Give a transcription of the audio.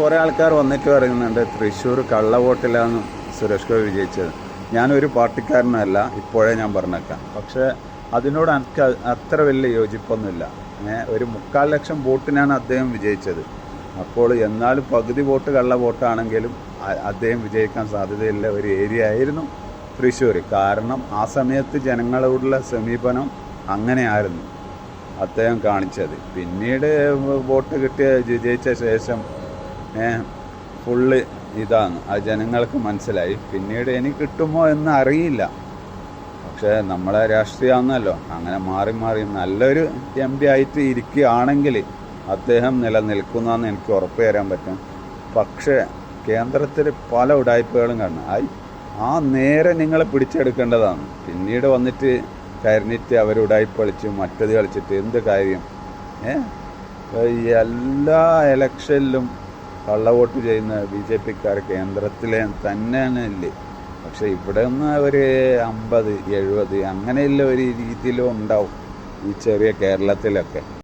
കുറേ ആൾക്കാർ വന്നിട്ട് പറയുന്നുണ്ട് തൃശ്ശൂർ കള്ളവോട്ടിലാണ് സുരേഷ് ഗോപി വിജയിച്ചത്. ഞാനൊരു പാർട്ടിക്കാരനല്ല, ഇപ്പോഴേ ഞാൻ പറഞ്ഞേക്കാം. പക്ഷേ അതിനോട് എനിക്ക് അത്ര വലിയ യോജിപ്പൊന്നുമില്ല. ഒരു 3,00,000 വോട്ടിനാണ് അദ്ദേഹം വിജയിച്ചത്. അപ്പോൾ എന്നാലും പകുതി വോട്ട് കള്ള വോട്ടാണെങ്കിലും അദ്ദേഹം വിജയിക്കാൻ സാധ്യതയുള്ള ഒരു ഏരിയ ആയിരുന്നു തൃശ്ശൂർ. കാരണം ആ സമയത്ത് ജനങ്ങളോടുള്ള സമീപനം അങ്ങനെയായിരുന്നു അദ്ദേഹം കാണിച്ചത്. പിന്നീട് വോട്ട് വിജയിച്ച ശേഷം ഫുള്ള് ഇതാണ് അത് ജനങ്ങൾക്ക് മനസ്സിലായി. പിന്നീട് എനിക്ക് കിട്ടുമോ എന്ന് അറിയില്ല. പക്ഷേ നമ്മളെ രാഷ്ട്രീയമാണെന്നല്ലോ, അങ്ങനെ മാറി മാറി നല്ലൊരു MP ആയിട്ട് ഇരിക്കുകയാണെങ്കിൽ അദ്ദേഹം നിലനിൽക്കുന്നതെന്ന് എനിക്ക് ഉറപ്പ് തരാൻ പറ്റും. പക്ഷേ കേന്ദ്രത്തിൽ പല ഉടായ്പകളും കാണണം. ആ നേരെ നിങ്ങൾ പിടിച്ചെടുക്കേണ്ടതാണ്. പിന്നീട് വന്നിട്ട് കരഞ്ഞിട്ട് അവർ ഉടായ്പ കളിച്ച് മറ്റത് കളിച്ചിട്ട് എന്ത് കാര്യം? എല്ലാ ഇലക്ഷനിലും കള്ളവോട്ട് ചെയ്യുന്ന BJP-ക്കാർ കേന്ദ്രത്തിലെ തന്നെയാണ് ഇല്ലേ. പക്ഷെ ഇവിടെ നിന്ന് ഒരു 50-70 അങ്ങനെയുള്ള ഒരു രീതിയിലും ഉണ്ടാവും ഈ ചെറിയ കേരളത്തിലൊക്കെ.